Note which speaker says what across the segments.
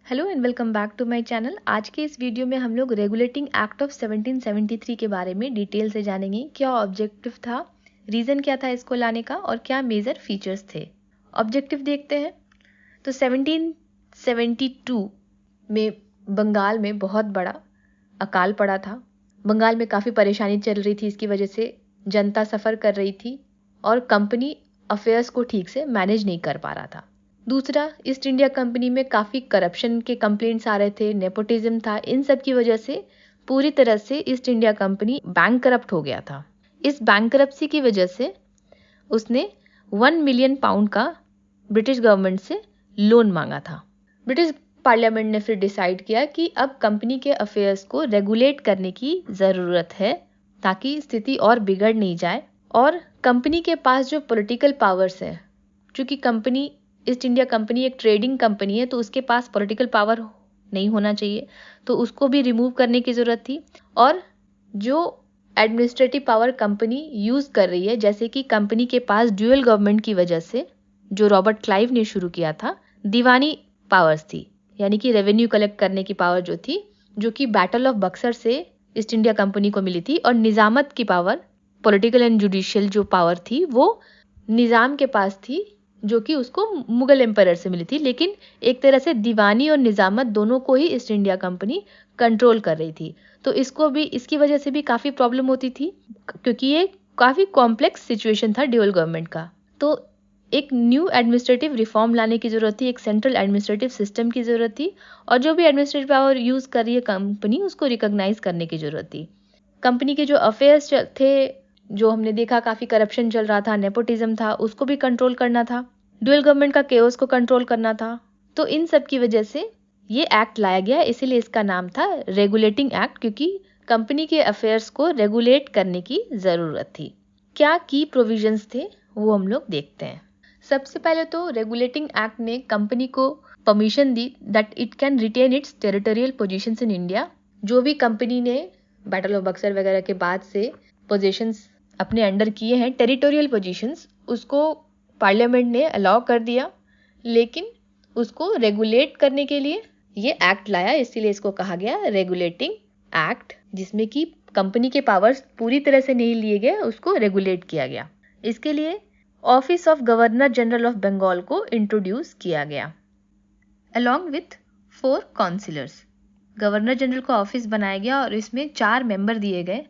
Speaker 1: Hello and welcome back to my channel. आज के इस वीडियो में हम लोग रेगुलेटिंग एक्ट ऑफ 1773 के बारे में डिटेल से जानेंगे। क्या ऑब्जेक्टिव था, रीज़न क्या था इसको लाने का और क्या मेजर फीचर्स थे। ऑब्जेक्टिव देखते हैं तो 1772 में बंगाल में बहुत बड़ा अकाल पड़ा था। बंगाल में काफ़ी परेशानी चल रही थी, इसकी वजह से जनता सफ़र कर रही थी और कंपनी अफेयर्स को ठीक से मैनेज नहीं कर पा रहा था। दूसरा, ईस्ट इंडिया कंपनी में काफ़ी करप्शन के कंप्लेंट्स आ रहे थे, नेपोटिज्म था। इन सब की वजह से पूरी तरह से ईस्ट इंडिया कंपनी बैंकरप्ट हो गया था। इस बैंकरप्सी की वजह से उसने 1 मिलियन पाउंड का ब्रिटिश गवर्नमेंट से लोन मांगा था। ब्रिटिश पार्लियामेंट ने फिर डिसाइड किया कि अब कंपनी के अफेयर्स को रेगुलेट करने की ज़रूरत है ताकि स्थिति और बिगड़ नहीं जाए। और कंपनी के पास जो पॉलिटिकल पावर्स है, चूँकि कंपनी ईस्ट इंडिया कंपनी एक ट्रेडिंग कंपनी है तो उसके पास पॉलिटिकल पावर नहीं होना चाहिए, तो उसको भी रिमूव करने की ज़रूरत थी। और जो एडमिनिस्ट्रेटिव पावर कंपनी यूज़ कर रही है, जैसे कि कंपनी के पास ड्यूअल गवर्नमेंट की वजह से जो रॉबर्ट क्लाइव ने शुरू किया था, दीवानी पावर्स थी, यानी कि रेवेन्यू कलेक्ट करने की पावर जो थी, जो कि बैटल ऑफ बक्सर से ईस्ट इंडिया कंपनी को मिली थी। और निज़ामत की पावर, पॉलिटिकल एंड जुडिशियल जो पावर थी, वो निज़ाम के पास थी, जो कि उसको मुगल एम्पायर से मिली थी। लेकिन एक तरह से दीवानी और निज़ामत दोनों को ही ईस्ट इंडिया कंपनी कंट्रोल कर रही थी। तो इसकी वजह से भी काफ़ी प्रॉब्लम होती थी, क्योंकि ये काफ़ी कॉम्प्लेक्स सिचुएशन था ड्यूअल गवर्नमेंट का। तो एक न्यू एडमिनिस्ट्रेटिव रिफॉर्म लाने की ज़रूरत थी, एक सेंट्रल एडमिनिस्ट्रेटिव सिस्टम की ज़रूरत थी, और जो भी एडमिनिस्ट्रेटिव पावर यूज़ कर रही है कंपनी, उसको रिकॉग्नाइज करने की ज़रूरत थी। कंपनी के जो अफेयर्स थे, जो हमने देखा काफ़ी करप्शन चल रहा था, नेपोटिज्म था, उसको भी कंट्रोल करना था, ड्यूअल गवर्नमेंट का केओस को कंट्रोल करना था। तो इन सब की वजह से ये एक्ट लाया गया, इसीलिए इसका नाम था रेगुलेटिंग एक्ट, क्योंकि कंपनी के अफेयर्स को रेगुलेट करने की ज़रूरत थी। क्या की प्रोविजंस थे वो हम लोग देखते हैं। सबसे पहले तो रेगुलेटिंग एक्ट ने कंपनी को परमिशन दी that it can retain its territorial positions in India. जो भी कंपनी ने बैटल ऑफ बक्सर वगैरह के बाद से पोजीशंस अपने अंडर किए हैं, टेरिटोरियल पोजीशंस, उसको पार्लियामेंट ने अलाउ कर दिया, लेकिन उसको रेगुलेट करने के लिए ये एक्ट लाया, इसीलिए इसको कहा गया रेगुलेटिंग एक्ट, जिसमें कि कंपनी के पावर्स पूरी तरह से नहीं लिए गए, उसको रेगुलेट किया गया। इसके लिए office of governor general of Bengal को इंट्रोड्यूस किया गया along with 4 councillors. Governor general का ऑफिस बनाया गया और इसमें 4 मेंबर दिए गए।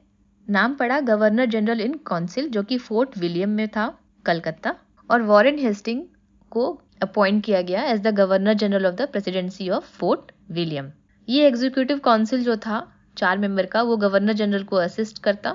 Speaker 1: नाम पड़ा गवर्नर जनरल इन काउंसिल, जो कि फोर्ट विलियम में था, कलकत्ता। और वॉरेन हेस्टिंग को अपॉइंट किया गया as the governor general of the presidency of Fort William. ये एग्जीक्यूटिव काउंसिल जो था 4 मेंबर का, वो गवर्नर जनरल को असिस्ट करता।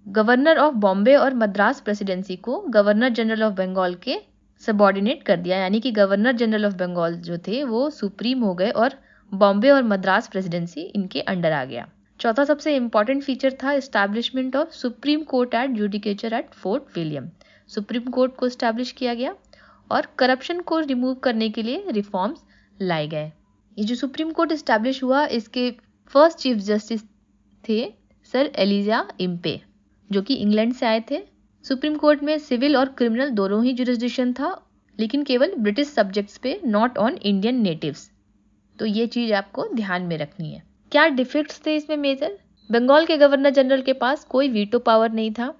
Speaker 1: गवर्नर ऑफ बॉम्बे और मद्रास प्रेसिडेंसी को गवर्नर जनरल ऑफ बंगाल के सबॉर्डिनेट कर दिया, यानी कि गवर्नर जनरल ऑफ बंगाल जो थे वो सुप्रीम हो गए और बॉम्बे और मद्रास प्रेसिडेंसी इनके अंडर आ गया। चौथा सबसे इंपॉर्टेंट फीचर था establishment of supreme court at judicature at Fort William. Supreme court को एस्टैब्लिश किया गया और करप्शन को रिमूव करने के लिए रिफॉर्म्स लाए गए। ये जो सुप्रीम कोर्ट एस्टैब्लिश हुआ, इसके फर्स्ट चीफ जस्टिस थे सर एलिजा इम्पे, जो कि इंग्लैंड से आए थे। सुप्रीम कोर्ट में सिविल और क्रिमिनल दोनों ही जुरिस्डिक्शन था, लेकिन केवल ब्रिटिश सब्जेक्ट्स पे, नॉट ऑन इंडियन नेटिव्स। तो ये चीज़ आपको ध्यान में रखनी है। क्या डिफेक्ट्स थे इसमें मेजर? बंगाल के गवर्नर जनरल के पास कोई वीटो पावर नहीं था।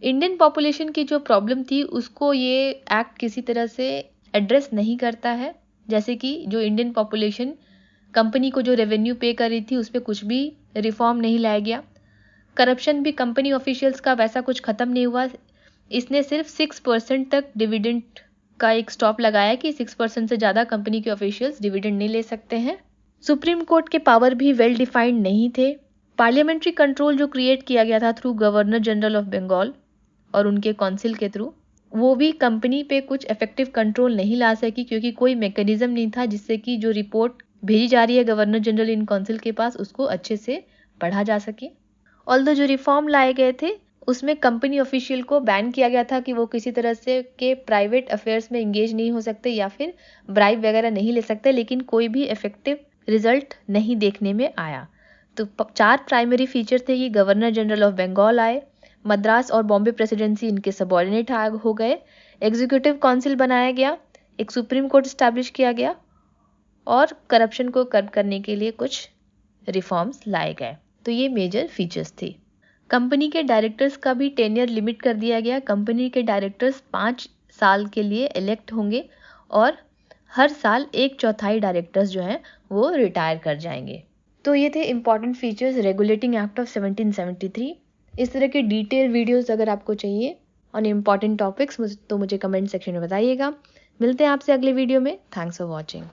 Speaker 1: इंडियन पॉपुलेशन की जो प्रॉब्लम थी उसको ये एक्ट किसी तरह से एड्रेस नहीं करता है, जैसे कि जो इंडियन पॉपुलेशन कंपनी को जो रेवेन्यू पे कर रही थी उस पर कुछ भी रिफॉर्म नहीं लाया गया। करप्शन भी कंपनी ऑफिशियल्स का वैसा कुछ ख़त्म नहीं हुआ। इसने सिर्फ 6% तक डिविडेंड का एक स्टॉप लगाया कि 6% से ज़्यादा कंपनी के ऑफिशियल्स डिविडेंड नहीं ले सकते हैं। सुप्रीम कोर्ट के पावर भी वेल डिफाइंड नहीं थे। पार्लियामेंट्री कंट्रोल जो क्रिएट किया गया था through governor general of Bengal और उनके काउंसिल के थ्रू, वो भी कंपनी पे कुछ इफेक्टिव कंट्रोल नहीं ला सकी, क्योंकि कोई मैकेनिज्म नहीं था जिससे कि जो रिपोर्ट भेजी जा रही है गवर्नर जनरल इन काउंसिल के पास, उसको अच्छे से पढ़ा जा सके। ऑल्दो जो रिफॉर्म लाए गए थे उसमें कंपनी ऑफिशियल को बैन किया गया था कि वो किसी तरह से के प्राइवेट अफेयर्स में इंगेज नहीं हो सकते या फिर ब्राइब वगैरह नहीं ले सकते, लेकिन कोई भी इफेक्टिव रिजल्ट नहीं देखने में आया। तो 4 प्राइमरी फीचर थे कि गवर्नर जनरल ऑफ बंगाल आए, मद्रास और बॉम्बे प्रेसिडेंसी इनके सबॉर्डिनेट हो गए, एग्जीक्यूटिव काउंसिल बनाया गया, एक सुप्रीम कोर्ट स्टैब्लिश किया गया और करप्शन को कर्ब करने के लिए कुछ रिफॉर्म्स लाए गए। तो ये मेजर फीचर्स थी। कंपनी के डायरेक्टर्स का भी टेन्योर लिमिट कर दिया गया। कंपनी के डायरेक्टर्स 5 साल के लिए इलेक्ट होंगे और हर साल 1/4 डायरेक्टर्स जो हैं वो रिटायर कर जाएंगे। तो ये थे important features regulating act of 1773। इस तरह के डिटेल वीडियोस अगर आपको चाहिए ऑन इम्पॉर्टेंट टॉपिक्स तो मुझे कमेंट सेक्शन में बताइएगा। मिलते हैं आपसे अगले वीडियो में। Thanks for watching.